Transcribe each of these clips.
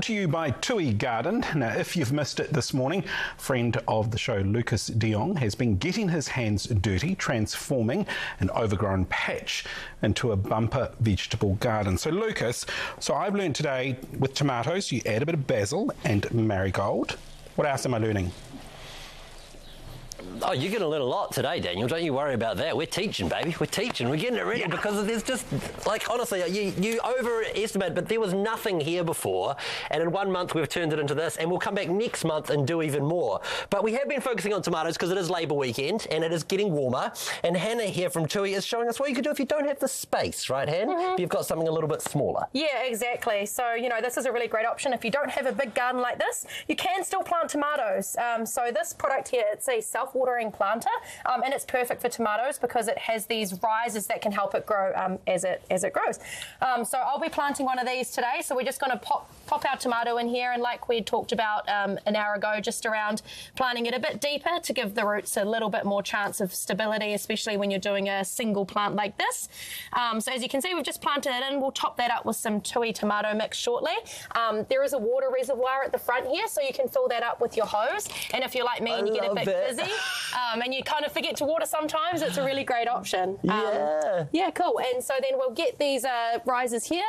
to you by TUI Garden. Now, if you've missed it this morning, friend of the show Lucas de Jong has been getting his hands dirty, transforming an overgrown patch into a bumper vegetable garden. So Lucas, I've learned today with tomatoes you add a bit of basil and marigold. What else am I learning? Oh, you're going to learn a lot today, Daniel. Don't you worry about that. We're teaching, baby. We're teaching. We're getting it ready because there's just, like, honestly, you overestimate, but there was nothing here before. And in 1 month, we've turned it into this. And we'll come back next month and do even more. But we have been focusing on tomatoes because it is Labour weekend and it is getting warmer. And Hannah here from TUI is showing us what you can do if you don't have the space, right, Han? If you've got something a little bit smaller. Yeah, exactly. So, you know, this is a really great option. If you don't have a big garden like this, you can still plant tomatoes. So this product here, it's a self-watering planter, and it's perfect for tomatoes because it has these risers that can help it grow as it grows. So I'll be planting one of these today. So we're just going to pop our tomato in here, and like we talked about an hour ago, just around planting it a bit deeper to give the roots a little bit more chance of stability, especially when you're doing a single plant like this. So as you can see, we've just planted it in. We'll top that up with some TUI tomato mix shortly. There is a water reservoir at the front here, so you can fill that up with your hose. And if you're like me and you get a bit busy and you kind of forget to water sometimes, it's a really great option. Yeah, cool. And so then we'll get these risers here,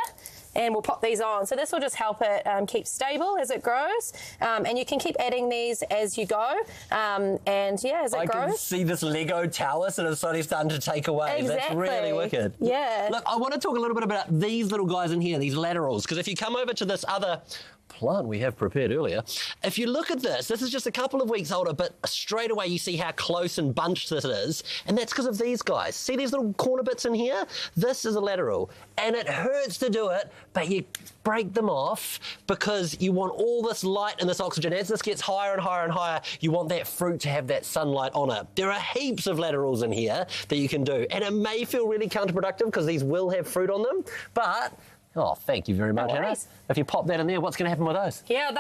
and we'll pop these on. So this will just help it keep stable as it grows. And you can keep adding these as you go. And yeah, as it grows. I can see this Lego tower sort of starting to take away. Exactly. That's really wicked. Yeah. Look, I want to talk a little bit about these little guys in here, these laterals, because if you come over to this other plant we have prepared earlier, if you look at this is just a couple of weeks older, but straight away you see how close and bunched this is, and that's because of these guys. See these little corner bits in here? This is a lateral, and it hurts to do it, but you break them off because you want all this light and this oxygen. As this gets higher and higher and higher, you want that fruit to have that sunlight on it. There are heaps of laterals in here that you can do, and it may feel really counterproductive because these will have fruit on them, but oh, thank you very much, Hannah. If you pop that in there, what's going to happen with those? Yeah,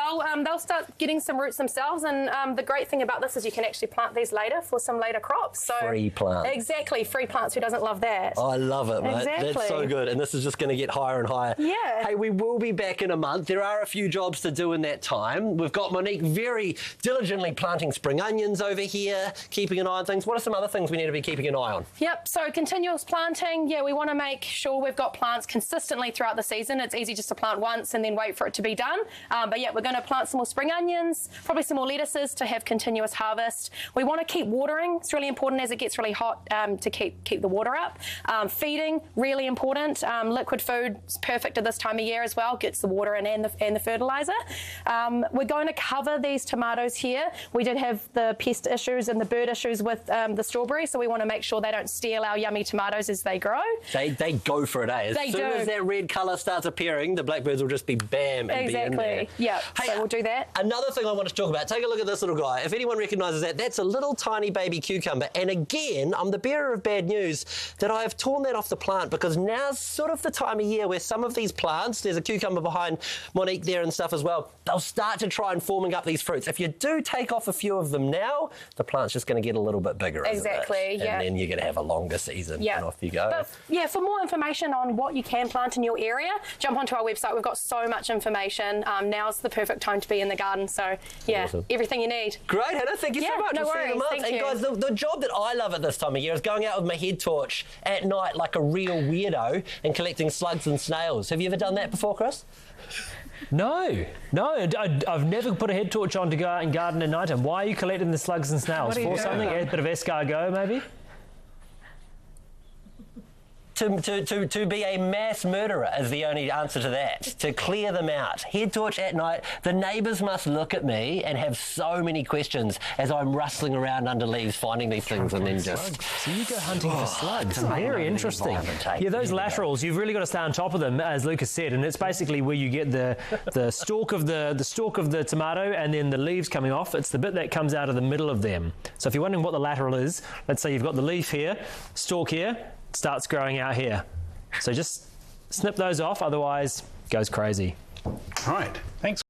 they'll start getting some roots themselves, and the great thing about this is you can actually plant these later for some later crops. So free plants. Exactly, free plants. Who doesn't love that? Oh, I love it, mate. Exactly. That's so good, and this is just going to get higher and higher. Yeah. Hey, we will be back in a month. There are a few jobs to do in that time. We've got Monique very diligently planting spring onions over here, keeping an eye on things. What are some other things we need to be keeping an eye on? Yep, so continuous planting. Yeah, we want to make sure we've got plants consistently throughout the season. It's easy just to plant once and then wait for it to be done. But yeah, we're going to plant some more spring onions, probably some more lettuces to have continuous harvest. We want to keep watering. It's really important as it gets really hot to keep the water up. Feeding, really important. Liquid food is perfect at this time of year as well. Gets the water in and the fertilizer. We're going to cover these tomatoes here. We did have the pest issues and the bird issues with the strawberry, so we want to make sure they don't steal our yummy tomatoes as they grow. They go for it, eh? As soon as that red colour starts appearing, the blackbirds will just be bam and be in there. Yeah, hey, so we'll do that. Another thing I want to talk about, take a look at this little guy. If anyone recognises that, that's a little tiny baby cucumber. And again, I'm the bearer of bad news that I have torn that off the plant because now's sort of the time of year where some of these plants, there's a cucumber behind Monique there and stuff as well, they'll start to try and forming up these fruits. If you do take off a few of them now, the plant's just going to get a little bit bigger, Exactly, yeah. And then you're going to have a longer season, and off you go. But yeah, for more information on what you can plant in your area, jump onto our website. We've got so much information. Now's the perfect time to be in the garden. So yeah, awesome. Everything you need. Great, Hannah. Thank you so much. No worries. And guys, the job that I love at this time of year is going out with my head torch at night like a real weirdo and collecting slugs and snails. Have you ever done that before, Chris? No, I've never put a head torch on to go out and garden at night. And why are you collecting the slugs and snails? For something, a bit of escargot maybe? To be a mass murderer is the only answer to that. To clear them out. Head torch at night. The neighbours must look at me and have so many questions as I'm rustling around under leaves finding these things and then just... So you go hunting for slugs. Very interesting. Yeah, those laterals, you've really got to stay on top of them, as Lucas said, and it's basically where you get the stalk of the tomato and then the leaves coming off. It's the bit that comes out of the middle of them. So if you're wondering what the lateral is, let's say you've got the leaf here, stalk here, starts growing out here. So just snip those off, otherwise it goes crazy. All right, thanks.